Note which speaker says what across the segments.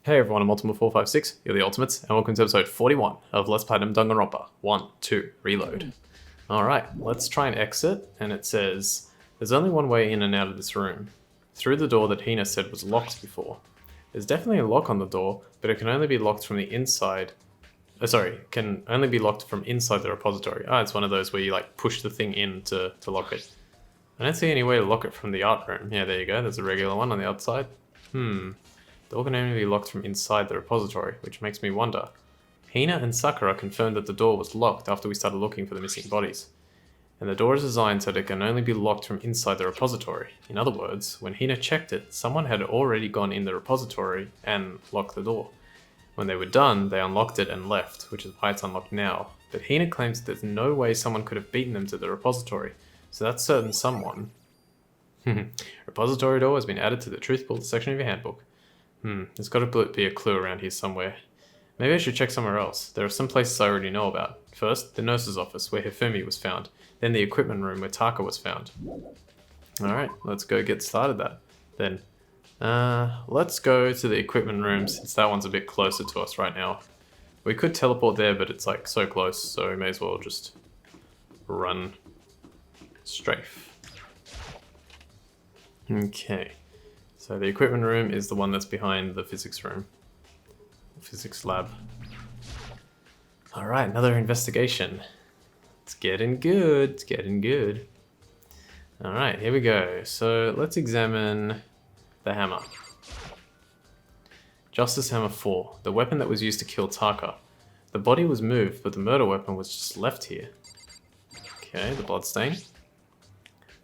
Speaker 1: Hey everyone, I'm Ultimate456, you're the Ultimates, and welcome to episode 41 of Let's Platinum Danganronpa. 1, 2, reload. Alright, let's try and exit, and it says, there's only one way in and out of this room. Through the door that Hina said was locked before. There's definitely a lock on the door, but it can only be locked from the inside. Can only be locked from inside the repository. It's one of those where you like push the thing in to lock it. I don't see any way to lock it from the art room. Yeah, there you go, there's a regular one on the outside. The door can only be locked from inside the repository, which makes me wonder. Hina and Sakura confirmed that the door was locked after we started looking for the missing bodies. And the door is designed so that it can only be locked from inside the repository. In other words, when Hina checked it, someone had already gone in the repository and locked the door. When they were done, they unlocked it and left, which is why it's unlocked now. But Hina claims that there's no way someone could have beaten them to the repository, so that's certain someone. Repository door has been added to the Truth Bullet section of your handbook. There's got to be a clue around here somewhere. Maybe I should check somewhere else. There are some places I already know about. First, the nurse's office, where Hifumi was found. Then the equipment room, where Taka was found. Alright, let's go get started then. Let's go to the equipment room, since that one's a bit closer to us right now. We could teleport there, but it's like so close, so we may as well just run strafe. Okay. So the equipment room is the one that's behind the physics room. Physics lab. Alright, another investigation. It's getting good, it's getting good. Alright, here we go. So let's examine the hammer. Justice Hammer 4, the weapon that was used to kill Taka. The body was moved, but the murder weapon was just left here. Okay, the bloodstain.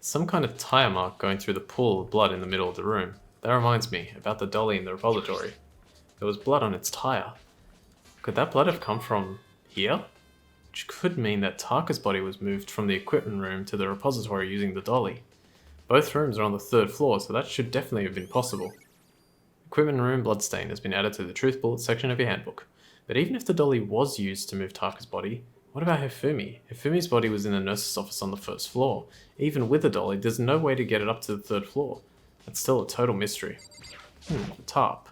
Speaker 1: Some kind of tire mark going through the pool of blood in the middle of the room. That reminds me about the dolly in the repository. There was blood on its tire. Could that blood have come from here? Which could mean that Taka's body was moved from the equipment room to the repository using the dolly. Both rooms are on the 3rd floor, so that should definitely have been possible. Equipment room bloodstain has been added to the Truth Bullet section of your handbook. But even if the dolly was used to move Taka's body, what about Hifumi? Hifumi's body was in the nurse's office on the 1st floor. Even with the dolly, there's no way to get it up to the 3rd floor. That's still a total mystery. Tarp.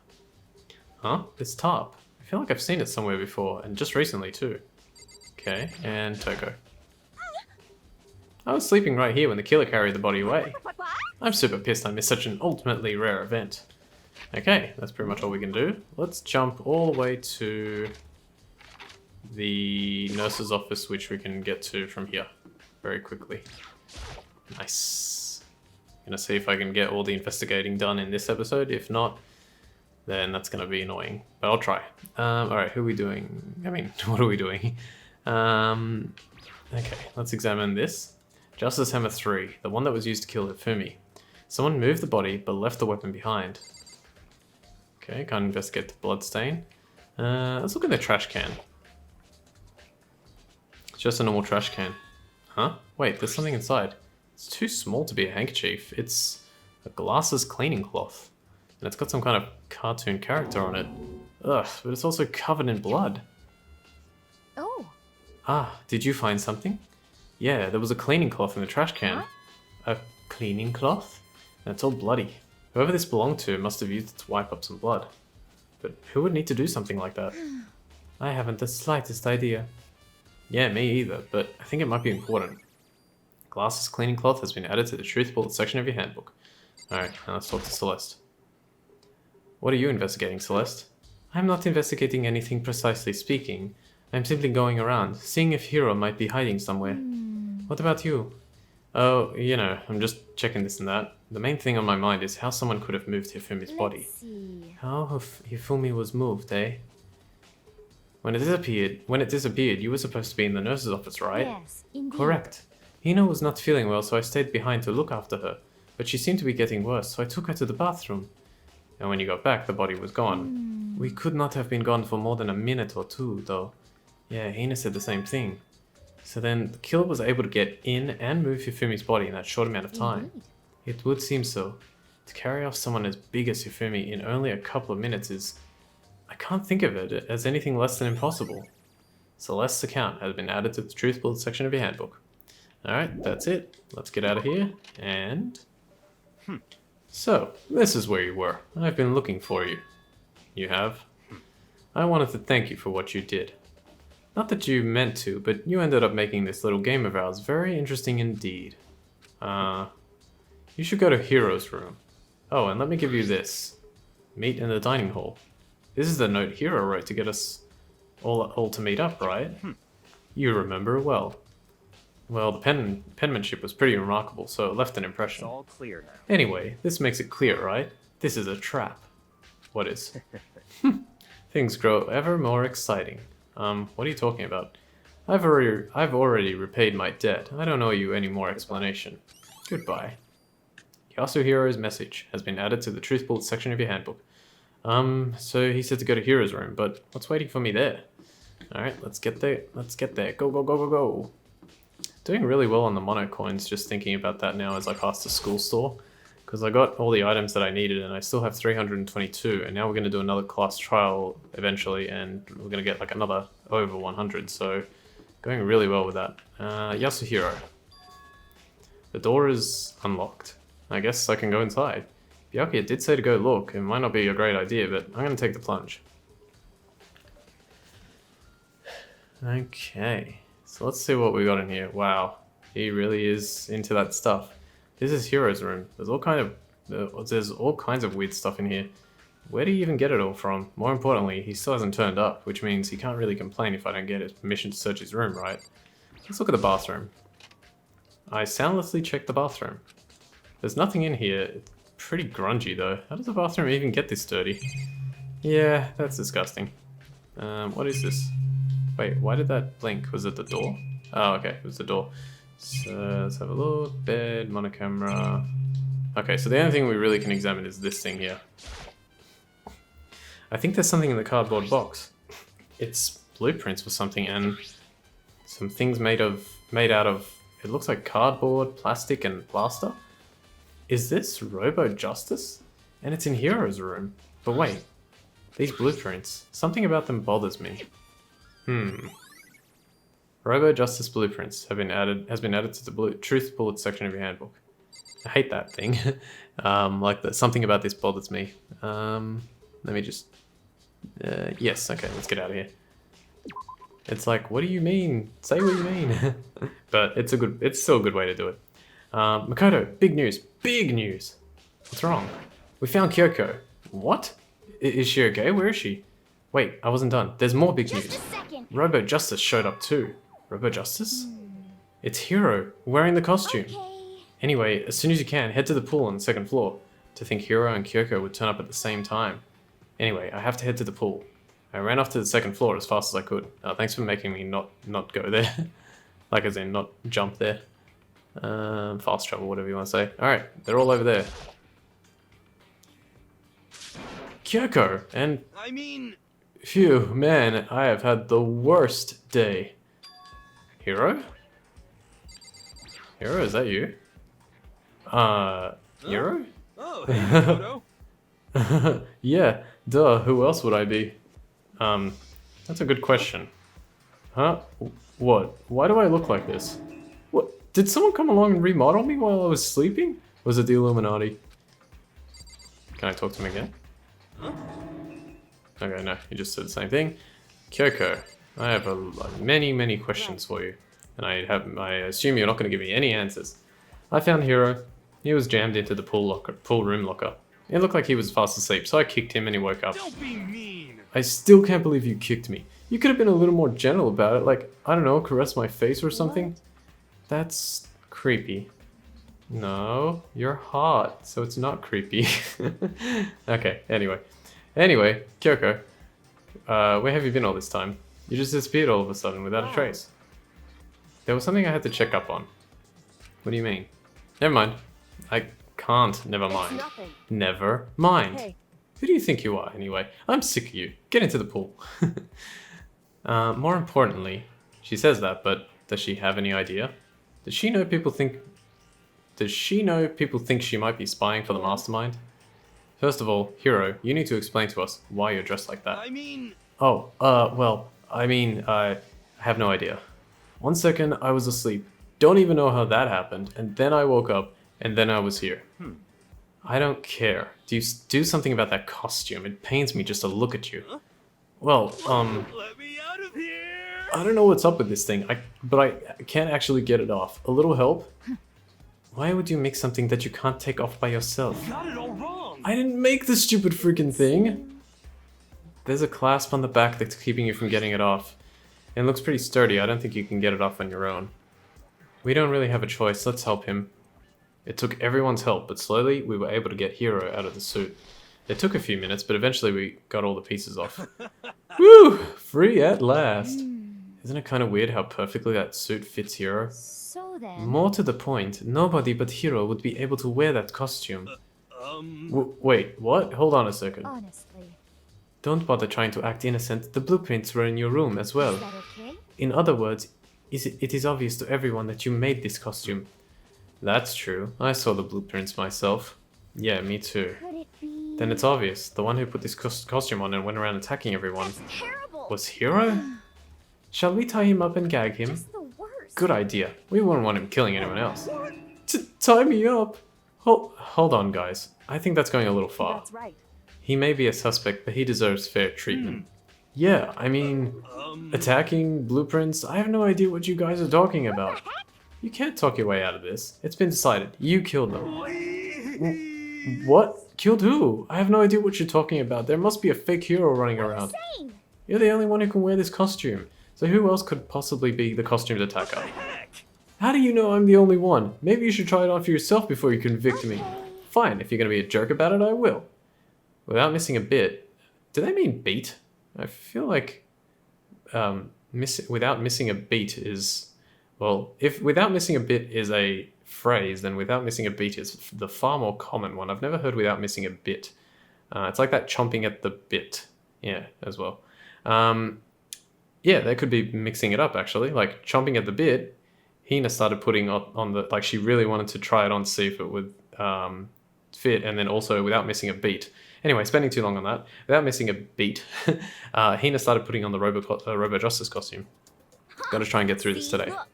Speaker 1: Huh? This tarp. I feel like I've seen it somewhere before, and just recently too. Okay, and Toko. I was sleeping right here when the killer carried the body away. I'm super pissed I missed such an ultimately rare event. Okay, that's pretty much all we can do. Let's jump all the way to the nurse's office, which we can get to from here very quickly. Nice. Gonna see if I can get all the investigating done in this episode. If not, then that's gonna be annoying, but I'll try. Alright, who are we doing? I mean, what are we doing? Okay, let's examine this. Justice Hammer 3, the one that was used to kill Hifumi. Someone moved the body, but left the weapon behind. Okay, can't investigate the bloodstain. Let's look in the trash can. It's just a normal trash can. Huh? Wait, there's something inside. It's too small to be a handkerchief. It's a glasses cleaning cloth. And it's got some kind of cartoon character on it. Ugh, but it's also covered in blood.
Speaker 2: Oh.
Speaker 1: Did you find something? Yeah, there was a cleaning cloth in the trash can.
Speaker 2: Huh?
Speaker 1: A cleaning cloth? And it's all bloody. Whoever this belonged to must have used it to wipe up some blood. But who would need to do something like that? I haven't the slightest idea. Yeah, me either, but I think it might be important. Glasses cleaning cloth has been added to the Truth Bullet section of your handbook. Alright, now let's talk to Celeste. What are you investigating, Celeste? I'm not investigating anything precisely speaking. I'm simply going around, seeing if Hiro might be hiding somewhere. What about you? Oh, you know, I'm just checking this and that. The main thing on my mind is how someone could have moved Hifumi's body.
Speaker 2: Let's see.
Speaker 1: How Hifumi was moved, eh? When it disappeared, you were supposed to be in the nurse's office, right?
Speaker 2: Yes, indeed.
Speaker 1: Correct. Hina was not feeling well, so I stayed behind to look after her. But she seemed to be getting worse, so I took her to the bathroom. And when you got back, the body was gone. We could not have been gone for more than a minute or two, though. Yeah, Hina said the same thing. So then, the killer was able to get in and move Hifumi's body in that short amount of time.
Speaker 2: Indeed.
Speaker 1: It would seem so. To carry off someone as big as Hifumi in only a couple of minutes is... I can't think of it as anything less than impossible. Celeste's account has been added to the Truth Bullet section of your handbook. Alright, that's it. Let's get out of here, and... So, this is where you were. I've been looking for you. You have? I wanted to thank you for what you did. Not that you meant to, but you ended up making this little game of ours very interesting indeed. You should go to Hiro's room. Oh, and let me give you this. Meet in the dining hall. This is the note Hiro wrote to get us all to meet up, right? You remember it well. Well, the penmanship was pretty remarkable, so it left an impression.
Speaker 3: It's all clear now.
Speaker 1: Anyway, this makes it clear, right? This is a trap. What is? Things grow ever more exciting. What are you talking about? I've already repaid my debt. I don't owe you any more explanation. Goodbye. Yasuhiro's message has been added to the Truth Bullet section of your handbook. So he said to go to Hiro's room, but what's waiting for me there? Alright, let's get there. Let's get there. Go, go, go, go, go. Doing really well on the mono coins, just thinking about that now as I pass the school store. Because I got all the items that I needed and I still have 322, and now we're going to do another class trial eventually, and we're going to get like another over 100, so going really well with that. Yasuhiro. The door is unlocked. I guess I can go inside. Byakuya did say to go look. It might not be a great idea, but I'm going to take the plunge. Okay, so let's see what we got in here. Wow, he really is into that stuff. This is Hiro's room. There's all kinds of weird stuff in here. Where do you even get it all from? More importantly, he still hasn't turned up, which means he can't really complain if I don't get his permission to search his room, right? Let's look at the bathroom. I soundlessly checked the bathroom. There's nothing in here. It's pretty grungy though. How does the bathroom even get this dirty? Yeah, that's disgusting. What is this? Wait, why did that blink? Was it the door? Oh, okay, it was the door. So let's have a look. Bed, monocamera. Okay, so the only thing we really can examine is this thing here. I think there's something in the cardboard box. It's blueprints for something and some things made out of, it looks like cardboard, plastic, and plaster. Is this Robo Justice? And it's in Hiro's room. But wait, these blueprints, something about them bothers me. Robo Justice blueprints has been added to the Truth Bullet section of your handbook. I hate that thing. Something about this bothers me. Let me just. Yes. Okay. Let's get out of here. It's like, what do you mean? Say what you mean. But it's still a good way to do it. Makoto, big news. Big news. What's wrong? We found Kyoko. What? Is she okay? Where is she? Wait, I wasn't done. There's more big news.
Speaker 2: Just a second.
Speaker 1: Robo Justice showed up too. Robo Justice? It's Hiro, wearing the costume.
Speaker 2: Okay.
Speaker 1: Anyway, as soon as you can, head to the pool on the second floor. To think Hiro and Kyoko would turn up at the same time. Anyway, I have to head to the pool. I ran off to the second floor as fast as I could. Thanks for making me not go there. Like as in, not jump there. Fast travel, whatever you want to say. Alright, they're all over there. Kyoko, and...
Speaker 3: I mean...
Speaker 1: Phew, man, I have had the worst day. Hiro? Hiro, is that you? Hiro?
Speaker 3: Oh, hey, Makoto.
Speaker 1: Yeah, duh, who else would I be? That's a good question. Huh? What? Why do I look like this? What? Did someone come along and remodel me while I was sleeping? Was it the Illuminati? Can I talk to him again?
Speaker 3: Huh?
Speaker 1: Okay, no, he just said the same thing. Kyoko, I have many questions for you, and I assume you're not going to give me any answers. I found Hiro. He was jammed into the pool room locker. It looked like he was fast asleep, so I kicked him and he woke up.
Speaker 3: Don't be mean.
Speaker 1: I still can't believe you kicked me. You could have been a little more gentle about it, like, I don't know, caress my face or something. That's creepy. No, you're hot, so it's not creepy. Okay, anyway, Kyoko, where have you been all this time? You just disappeared all of a sudden without a trace. There was something I had to check up on. What do you mean? Never mind. I can't never mind.
Speaker 2: nothing.
Speaker 1: Never mind.
Speaker 2: Hey.
Speaker 1: Who do you think you are, anyway? I'm sick of you. Get into the pool. More importantly, she says that, but does she have any idea? Does she know people think she might be spying for the mastermind? First of all, Hiro, you need to explain to us why you're dressed like that.
Speaker 3: I mean...
Speaker 1: Oh, I have no idea. 1 second, I was asleep. Don't even know how that happened, and then I woke up, and then I was here. I don't care. Do something about that costume. It pains me just to look at you.
Speaker 3: Huh?
Speaker 1: Well,
Speaker 3: Let me out of here!
Speaker 1: I don't know what's up with this thing. But I can't actually get it off. A little help? Why would you make something that you can't take off by yourself?
Speaker 3: You got it all wrong!
Speaker 1: I didn't make this stupid freaking thing. There's a clasp on the back that's keeping you from getting it off. It looks pretty sturdy. I don't think you can get it off on your own. We don't really have a choice. Let's help him. It took everyone's help, but slowly we were able to get Hiro out of the suit. It took a few minutes, but eventually we got all the pieces off. Woo! Free at last. Isn't it kind of weird how perfectly that suit fits Hiro?
Speaker 2: So then.
Speaker 1: More to the point, nobody but Hiro would be able to wear that costume. Wait, what? Hold on a second.
Speaker 2: Honestly.
Speaker 1: Don't bother trying to act innocent. The blueprints were in your room as well.
Speaker 2: Is that okay?
Speaker 1: In other words, it is obvious to everyone that you made this costume. That's true. I saw the blueprints myself. Yeah, me too.
Speaker 2: Could it be?
Speaker 1: Then it's obvious. The one who put this costume on and went around attacking everyone
Speaker 2: That's terrible.
Speaker 1: was Hiro? Shall we tie him up and gag him?
Speaker 2: Just the worst.
Speaker 1: Good idea. We wouldn't want him killing anyone else. Tie me up? Hold on, guys. I think that's going a little far.
Speaker 2: That's right.
Speaker 1: He may be a suspect, but he deserves fair treatment. Yeah, I mean, attacking blueprints? I have no idea what you guys are talking about. You can't talk your way out of this. It's been decided. You killed them. What? Killed who? I have no idea what you're talking about. There must be a fake hero running around.
Speaker 2: Insane.
Speaker 1: You're the only one who can wear this costume. So who else could possibly be the costumed attacker? How do you know I'm the only one? Maybe you should try it on for yourself before you convict me. Fine, if you're going to be a jerk about it, I will. Without missing a bit. Do they mean beat? I feel like without missing a beat is... Well, if without missing a bit is a phrase, then without missing a beat is the far more common one. I've never heard without missing a bit. It's like that chomping at the bit. Yeah, as well. Yeah, they could be mixing it up, actually. Like, chomping at the bit, Hina started putting on the... Like, she really wanted to try it on to see if it would fit, and then also without missing a beat. Anyway, spending too long on that. Without missing a beat, Hina started putting on the Robo Justice costume. Gotta try and get through this today.
Speaker 2: Look.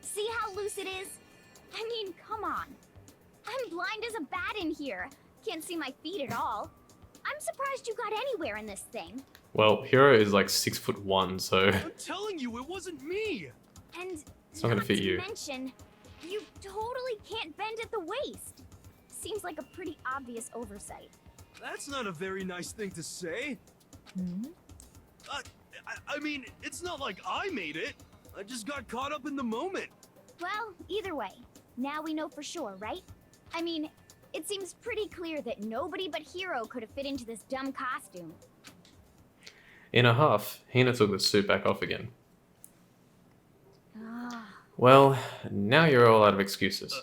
Speaker 2: See how loose it is? I mean, come on. I'm blind as a bat in here. Can't see my feet at all. I'm surprised you got anywhere in this thing.
Speaker 1: Well, Hiro is like 6'1", so
Speaker 3: I'm telling you, it wasn't me!
Speaker 2: And
Speaker 1: it's not gonna fit you.
Speaker 2: mention, you totally can't bend at the waist. Seems like a pretty obvious oversight.
Speaker 3: That's not a very nice thing to say. I mean, it's not like I made it. I just got caught up in the moment.
Speaker 2: Well, either way, now we know for sure, right? I mean, it seems pretty clear that nobody but Hiro could have fit into this dumb costume.
Speaker 1: In a huff, Hina took the suit back off again.
Speaker 2: Ah.
Speaker 1: Well, now you're all out of excuses.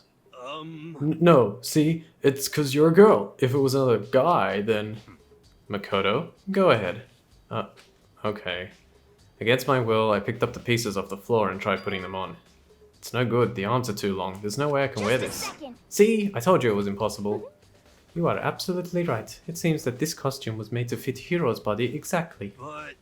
Speaker 1: No, see? It's because you're a girl. If it was another guy, then... Makoto, go ahead. Okay. Against my will, I picked up the pieces off the floor and tried putting them on. It's no good, the arms are too long. There's no way I can wear
Speaker 2: Just a
Speaker 1: this.
Speaker 2: second.
Speaker 1: See? I told you it was impossible. You are absolutely right. It seems that this costume was made to fit Hiro's body exactly.
Speaker 3: But...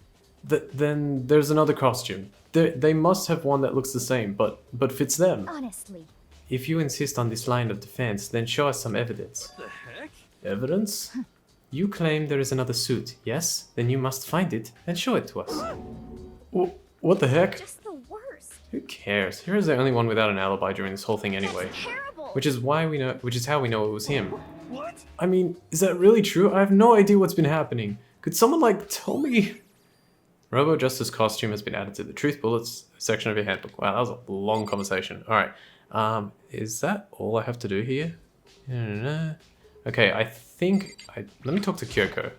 Speaker 1: Then there's another costume. They must have one that looks the same, but fits them.
Speaker 2: Honestly.
Speaker 1: If you insist on this line of defense, then show us some evidence.
Speaker 3: What the heck?
Speaker 1: Evidence? You claim there is another suit, yes? Then you must find it and show it to us. What the heck?
Speaker 2: Just the worst.
Speaker 1: Who cares? Hero's the only one without an alibi during this whole thing anyway.
Speaker 2: That's terrible.
Speaker 1: Which is how we know it was him.
Speaker 3: What?
Speaker 1: I mean, is that really true? I have no idea what's been happening. Could someone, like, tell me? Robo Justice costume has been added to the Truth Bullets section of your handbook. Wow, that was a long conversation. Alright. Is that all I have to do here? Okay, I think... let me talk to Kyoko.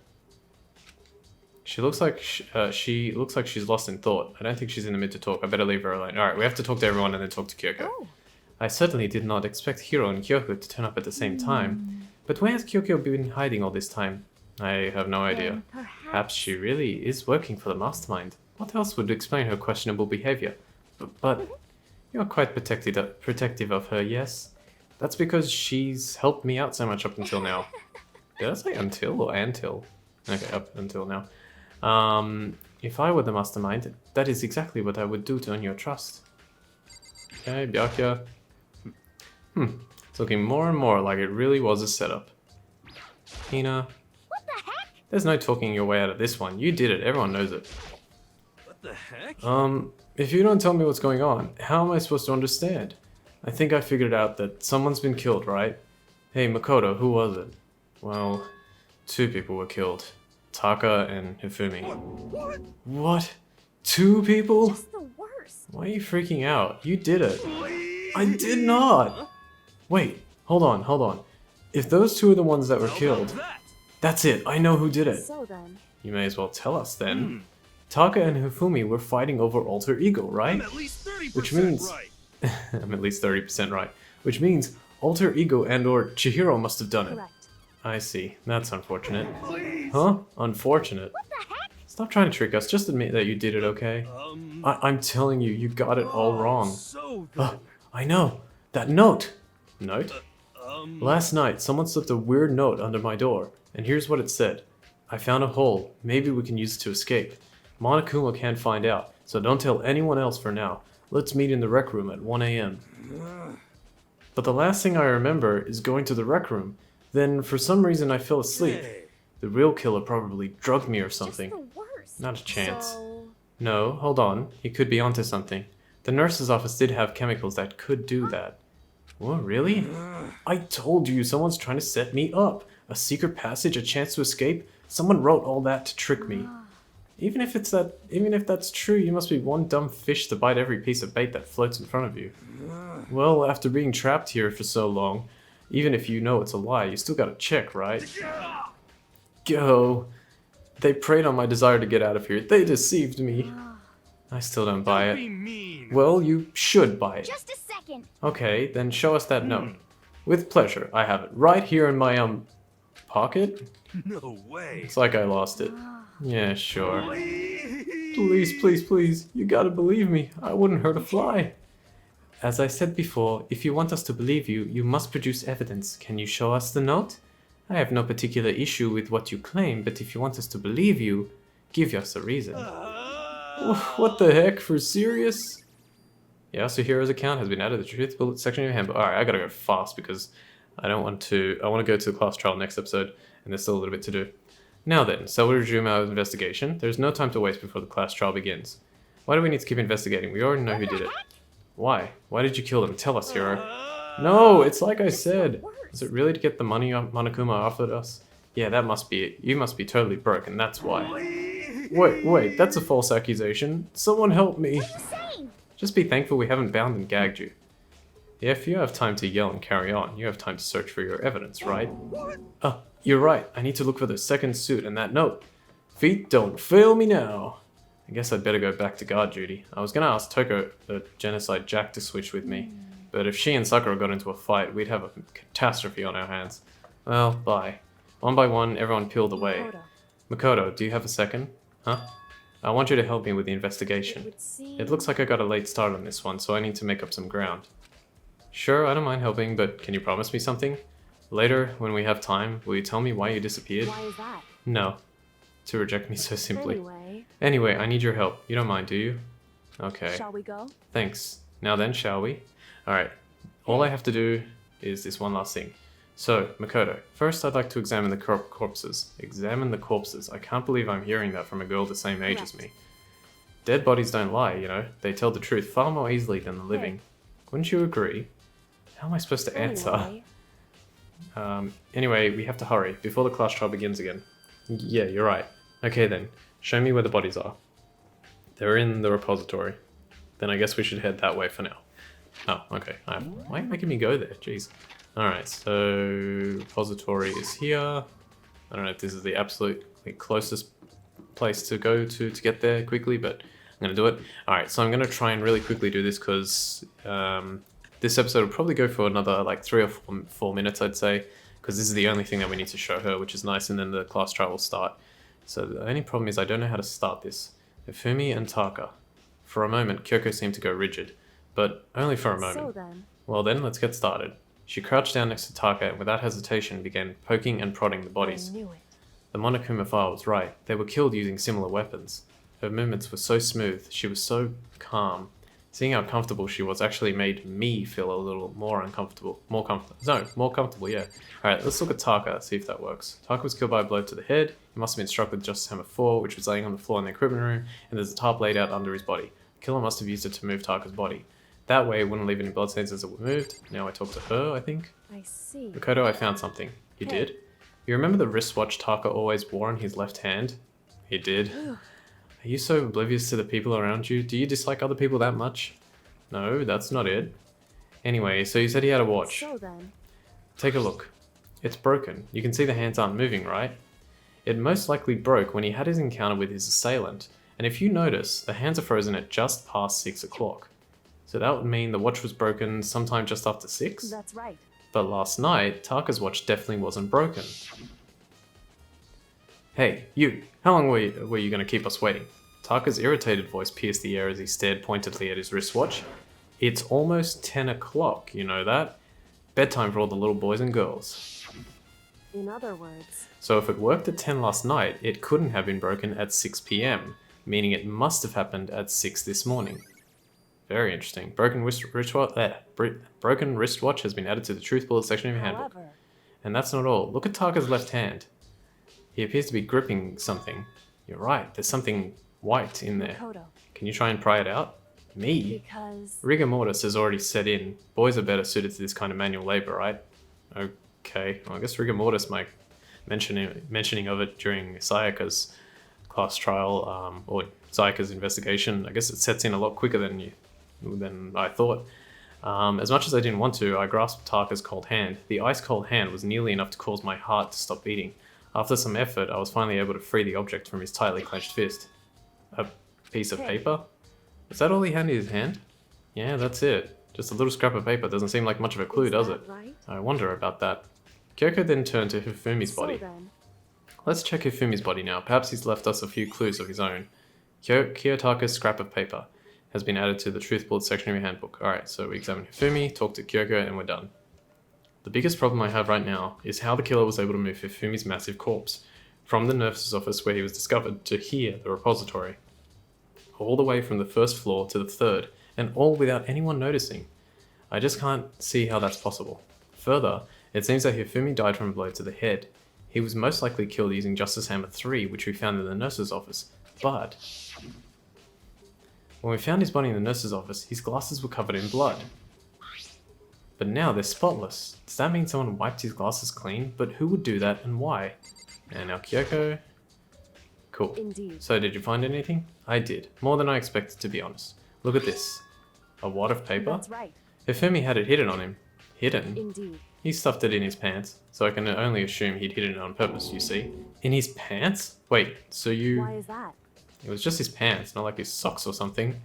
Speaker 1: She looks like she's lost in thought. I don't think she's in the mood to talk. I better leave her alone. Alright, we have to talk to everyone and then talk to Kyoko.
Speaker 2: Oh.
Speaker 1: I certainly did not expect Hiro and Kyoko to turn up at the same time. But where has Kyoko been hiding all this time? I have no idea.
Speaker 2: Then
Speaker 1: Perhaps she really is working for the mastermind. What else would explain her questionable behavior? But you're quite protective of her, yes? That's because she's helped me out so much up until now. Did I say until or until? Okay, up until now. If I were the mastermind, that is exactly what I would do to earn your trust. Okay, Byakuya. It's looking more and more like it really was a setup. Hina.
Speaker 2: What the heck?
Speaker 1: There's no talking your way out of this one. You did it. Everyone knows it.
Speaker 3: What the heck?
Speaker 1: If you don't tell me what's going on, how am I supposed to understand? I think I figured out that someone's been killed, right? Hey, Makoto, who was it? Well, 2 people were killed. Taka and Hifumi.
Speaker 3: What?
Speaker 1: What? 2 people?
Speaker 2: Just the worst.
Speaker 1: Why are you freaking out? You did it.
Speaker 3: Please?
Speaker 1: I did not! Wait, hold on. If those 2 are the ones that were
Speaker 3: How
Speaker 1: killed,
Speaker 3: about that?
Speaker 1: that's it, I know who did it.
Speaker 4: So then,
Speaker 1: You may as well tell us then. Taka and Hifumi were fighting over alter ego, right?
Speaker 3: I'm at least 30%
Speaker 1: Which means-
Speaker 3: right.
Speaker 1: I'm at least 30% right. Which means alter ego and or Chihiro must have done it.
Speaker 4: correct.
Speaker 1: I see. That's unfortunate.
Speaker 3: Please.
Speaker 1: Huh? Unfortunate.
Speaker 2: What the heck?
Speaker 1: Stop trying to trick us. Just admit that you did it, okay? I'm telling you, you got it all wrong.
Speaker 3: So
Speaker 1: Ugh,
Speaker 3: then,
Speaker 1: I know. That note. Note?
Speaker 3: um,
Speaker 1: Last night, someone slipped a weird note under my door, and here's what it said. I found a hole. Maybe we can use it to escape. Monokuma can't find out, so don't tell anyone else for now. Let's meet in the rec room at 1 a.m. But the last thing I remember is going to the rec room. Then, for some reason, I fell asleep.
Speaker 3: hey,
Speaker 1: The real killer probably drugged me or
Speaker 2: Just
Speaker 1: something.
Speaker 2: the worst.
Speaker 1: Not a chance.
Speaker 4: So,
Speaker 1: No, hold on. He could be onto something. The nurse's office did have chemicals that could do that. What, really? I told you, someone's trying to set me up. A secret passage, a chance to escape. Someone wrote all that to trick me. Even if that's true, you must be one dumb fish to bite every piece of bait that floats in front of you. Well, after being trapped here for so long, even if you know it's a lie, you still gotta check, right? Go. They preyed on my desire to get out of here. They deceived me. I still don't buy
Speaker 3: don't be
Speaker 1: it.
Speaker 3: mean.
Speaker 1: Well, you should buy it.
Speaker 2: Just a second.
Speaker 1: Okay, then show us that note. With pleasure. I have it right here in my, pocket?
Speaker 3: No way.
Speaker 1: It's like I lost it. Yeah, sure.
Speaker 3: Please.
Speaker 1: Please. You gotta believe me. I wouldn't hurt a fly. As I said before, if you want us to believe you, you must produce evidence. Can you show us the note? I have no particular issue with what you claim, but if you want us to believe you, give us a reason. What the heck? For serious? Yeah, so Hiro's account has been added to the truth bullet section of your handbook. Alright, I gotta go fast because I want to go to the class trial next episode, and there's still a little bit to do. Now then, so we resume our investigation. There's no time to waste before the class trial begins. Why do we need to keep investigating? We already know who did it. Why? Why did you kill them? Tell us, Hiro. No, it's like I said. Is it really to get the money Monokuma offered us? Yeah, that must be it. You must be totally broken, that's why. Wait, that's a false accusation. Someone help me.
Speaker 2: What are you saying?
Speaker 1: Just be thankful we haven't bound and gagged you. If you have time to yell and carry on, you have time to search for your evidence, right? Oh, you're right. I need to look for the second suit and that note. Feet don't fail me now. I guess I'd better go back to guard duty. I was gonna ask Toko, the genocide Jack, to switch with me. But if she and Sakura got into a fight, we'd have a catastrophe on our hands. Well, bye. One by one, everyone peeled away. Makoto, do you have a second? Huh? I want you to help me with the investigation.
Speaker 4: would seem...
Speaker 1: It looks like I got a late start on this one, so I need to make up some ground. Sure, I don't mind helping, but can you promise me something? Later, when we have time, will you tell me why you disappeared?
Speaker 4: Why is that?
Speaker 1: No. To reject me so simply.
Speaker 4: Anyway,
Speaker 1: I need your help. You don't mind, do you? Okay.
Speaker 4: shall we go?
Speaker 1: Thanks. Now then, shall we? Alright. All I have to do is this one last thing. So, Makoto, first I'd like to examine the corpses. Examine the corpses. I can't believe I'm hearing that from a girl the same age as me. Dead bodies don't lie, you know. They tell the truth far more easily than the living. Wouldn't you agree? How am I supposed to answer? Anyway, we have to hurry before the class trial begins again. Yeah, you're right. Okay then, show me where the bodies are. They're in the repository. Then I guess we should head that way for now. Oh, okay. Why are you making me go there? Jeez. Alright, so repository is here. I don't know if this is the absolutely closest place to go to get there quickly, but I'm gonna do it. Alright, so I'm gonna try and really quickly do this because this episode will probably go for another like 3 or 4 minutes, I'd say, because this is the only thing that we need to show her, which is nice, and then the class trial will start. So the only problem is I don't know how to start this. Hifumi and Taka. For a moment, Kyoko seemed to go rigid, but only for a moment.
Speaker 4: So then,
Speaker 1: Well then, let's get started. She crouched down next to Taka and without hesitation began poking and prodding the bodies.
Speaker 4: I knew it.
Speaker 1: The Monokuma file was right. They were killed using similar weapons. Her movements were so smooth. She was so calm. Seeing how comfortable she was actually made me feel a little more uncomfortable. More comfortable, yeah. Alright, let's look at Taka, see if that works. Taka was killed by a blow to the head. He must have been struck with Justice Hammer 4, which was laying on the floor in the equipment room, and there's a tarp laid out under his body. The killer must have used it to move Taka's body. That way, it wouldn't leave any bloodstains as it moved. Now I talk to her, I think.
Speaker 4: I see.
Speaker 1: Makoto, I found something. You did? You remember the wristwatch Taka always wore on his left hand? He did. Are you so oblivious to the people around you? Do you dislike other people that much? No, that's not it. Anyway, so you said he had a watch.
Speaker 4: So then.
Speaker 1: Take a look. It's broken. You can see the hands aren't moving, right? It most likely broke when he had his encounter with his assailant. And if you notice, the hands are frozen at just past 6 o'clock. So that would mean the watch was broken sometime just after 6?
Speaker 4: That's right.
Speaker 1: But last night, Taka's watch definitely wasn't broken. Hey, you! How long were you going to keep us waiting? Taka's irritated voice pierced the air as he stared pointedly at his wristwatch. It's almost 10 o'clock, you know that? Bedtime for all the little boys and girls.
Speaker 4: In other words.
Speaker 1: So if it worked at 10 last night, it couldn't have been broken at 6 p.m, meaning it must have happened at 6 this morning. Very interesting. Broken wristwatch has been added to the truth bullet section of your handbook.
Speaker 4: However.
Speaker 1: And that's not all. Look at Taka's left hand. He appears to be gripping something. You're right, there's something white in there.
Speaker 4: Makoto.
Speaker 1: Can you try and pry it out? Me?
Speaker 4: Because.
Speaker 1: Rigor mortis has already set in. Boys are better suited to this kind of manual labor, right? Okay, well, I guess rigor mortis, my mentioning of it during Sayaka's class trial, or Sayaka's investigation, I guess it sets in a lot quicker than I thought. As much as I didn't want to, I grasped Taka's cold hand. The ice-cold hand was nearly enough to cause my heart to stop beating. After some effort, I was finally able to free the object from his tightly clenched fist. A piece of paper? Is that all he had in his hand? Yeah, that's it. Just a little scrap of paper. Doesn't seem like much of a clue, does it?
Speaker 4: Right?
Speaker 1: I wonder about that. Kyoko then turned to Hifumi's body.
Speaker 4: So then.
Speaker 1: Let's check Hifumi's body now. Perhaps he's left us a few clues of his own. Kiyotaka's scrap of paper has been added to the truth bullet section of your handbook. Alright, so we examine Hifumi, talk to Kyoko, and we're done. The biggest problem I have right now is how the killer was able to move Hifumi's massive corpse from the nurse's office where he was discovered to here, the repository. All the way from the first floor to the third, and all without anyone noticing. I just can't see how that's possible. Further, it seems that Hifumi died from a blow to the head. He was most likely killed using Justice Hammer 3, which we found in the nurse's office. But when we found his body in the nurse's office, his glasses were covered in blood. But now they're spotless. Does that mean someone wiped his glasses clean? But who would do that and why? And now Kyoko. Cool.
Speaker 4: Indeed.
Speaker 1: So did you find anything? I did. More than I expected, to be honest. Look at this. A wad of paper?
Speaker 4: That's right.
Speaker 1: Hifumi had it hidden on him. Hidden?
Speaker 4: Indeed.
Speaker 1: He stuffed it in his pants, so I can only assume he'd hidden it on purpose, you see. In his pants? Wait, so you...
Speaker 4: Why is that?
Speaker 1: It was just his pants, not like his socks or something.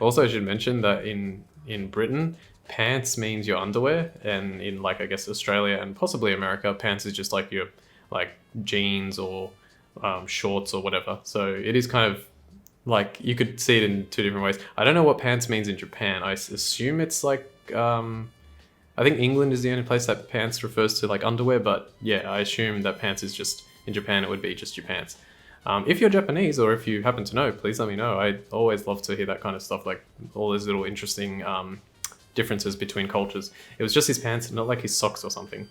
Speaker 1: Also, I should mention that in Britain, pants means your underwear, and in, like, I guess Australia and possibly America, pants is just like your, like, jeans or shorts or whatever. So it is kind of like, you could see it in two different ways. I don't know what pants means in Japan. I assume it's like, I think England is the only place that pants refers to like underwear, but yeah, I assume that pants is just, in Japan it would be just your pants. If you're Japanese, or if you happen to know, please let me know. I always love to hear that kind of stuff, like all those little interesting differences between cultures. It was just his pants, not like his socks or something.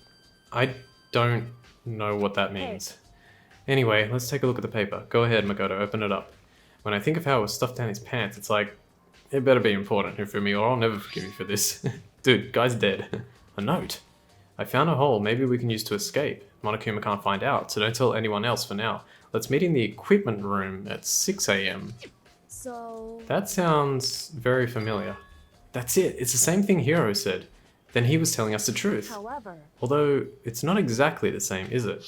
Speaker 1: I don't know what that means. Anyway, let's take a look at the paper. Go ahead, Makoto, open it up. When I think of how it was stuffed down his pants, it's like, it better be important Hifumi, or I'll never forgive you for this. Dude, guy's dead. A note. I found a hole maybe we can use to escape. Monokuma can't find out, so don't tell anyone else for now. Let's meet in the equipment room at 6 AM.
Speaker 4: So...
Speaker 1: That sounds very familiar. That's it, it's the same thing Hiro said. Then he was telling us the truth.
Speaker 4: However...
Speaker 1: Although, it's not exactly the same, is it?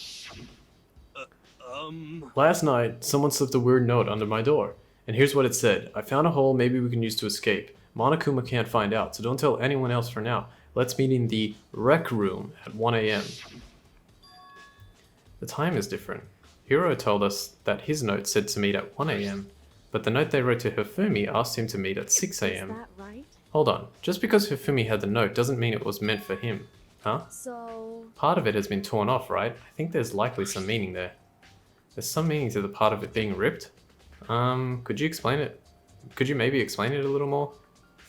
Speaker 1: Last night, someone slipped a weird note under my door. And here's what it said. I found a hole maybe we can use to escape. Monokuma can't find out, so don't tell anyone else for now. Let's meet in the rec room at 1 AM. The time is different. Hiro told us that his note said to meet at 1 AM, but the note they wrote to Hifumi asked him to meet at 6 AM.
Speaker 4: Is that right?
Speaker 1: Hold on, just because Hifumi had the note doesn't mean it was meant for him, huh?
Speaker 4: So...
Speaker 1: Part of it has been torn off, right? I think there's likely some meaning there. There's some meaning to the part of it being ripped. Could you explain it? Could you maybe explain it a little more?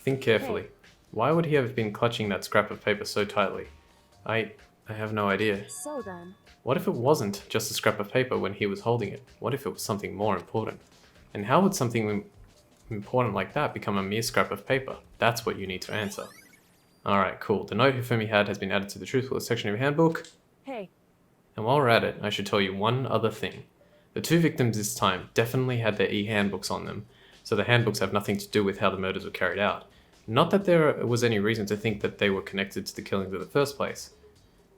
Speaker 1: Think carefully.
Speaker 4: Hey.
Speaker 1: Why would he have been clutching that scrap of paper so tightly? I have no idea.
Speaker 4: So then,
Speaker 1: What if it wasn't just a scrap of paper when he was holding it? What if it was something more important? And how would something important like that become a mere scrap of paper? That's what you need to answer. Alright, cool. The note Hifumi had has been added to the truthful section of your handbook.
Speaker 4: hey,
Speaker 1: And while we're at it, I should tell you one other thing. The two victims this time definitely had their e-handbooks on them, so the handbooks have nothing to do with how the murders were carried out. Not that there was any reason to think that they were connected to the killings in the first place.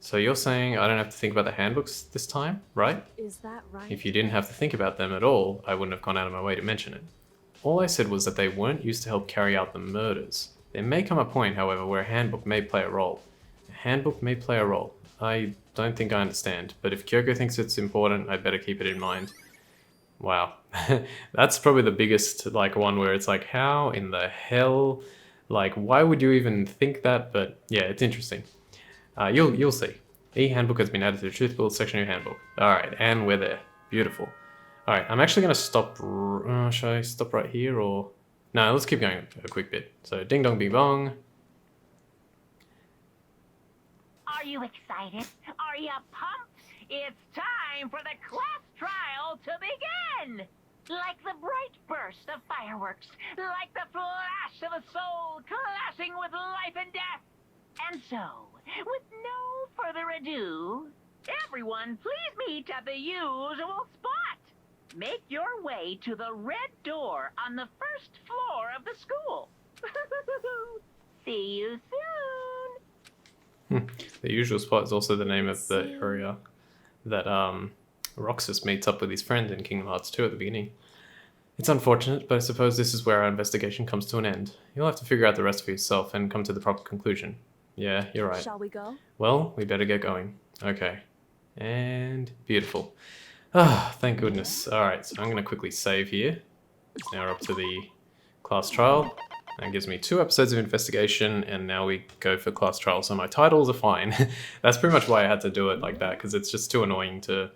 Speaker 1: So you're saying I don't have to think about the handbooks this time, right?
Speaker 4: is that right?
Speaker 1: If you didn't have to think about them at all, I wouldn't have gone out of my way to mention it. All I said was that they weren't used to help carry out the murders. There may come a point, however, where a handbook may play a role. A handbook may play a role. I don't think I understand, but if Kyoko thinks it's important, I better keep it in mind. Wow. That's probably the biggest, like, one where it's like, how in the hell? Like, why would you even think that? But yeah, it's interesting. You'll see. E-handbook has been added to the truthful section of your handbook. Alright, and we're there. Beautiful. Alright, I'm actually going to stop... should I stop right here, or... No, let's keep going a quick bit. So, ding dong bing bong.
Speaker 5: Are you excited? Are you pumped? It's time for the class trial to begin! Like the bright burst of fireworks, like the flash of a soul clashing with life and death. And so, with no further ado, everyone please meet at the usual spot. Make your way to the red door on the first floor of the school. See you soon!
Speaker 1: The usual spot is also the name of the area that Roxas meets up with his friend in Kingdom Hearts 2 at the beginning. It's unfortunate, but I suppose this is where our investigation comes to an end. You'll have to figure out the rest for yourself and come to the proper conclusion. Yeah, you're right.
Speaker 4: Shall we go?
Speaker 1: Well, we better get going. Okay. And beautiful. Ah, thank goodness. Alright, so I'm going to quickly save here. Now we're up to the class trial. That gives me 2 episodes of investigation, and now we go for class trial. So my titles are fine. That's pretty much why I had to do it like that, because it's just too annoying to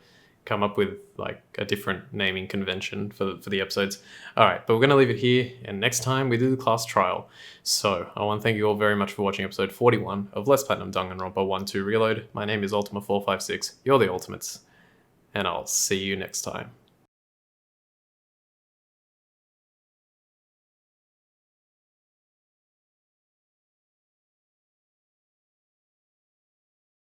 Speaker 1: come up with like a different naming convention for the episodes. Alright, but we're going to leave it here, and next time we do the class trial. So I want to thank you all very much for watching episode 41 of Let's Platinum Danganronpa 1-2 Reload. My name is Ultima456. You're the Ultimates, and I'll see you next time.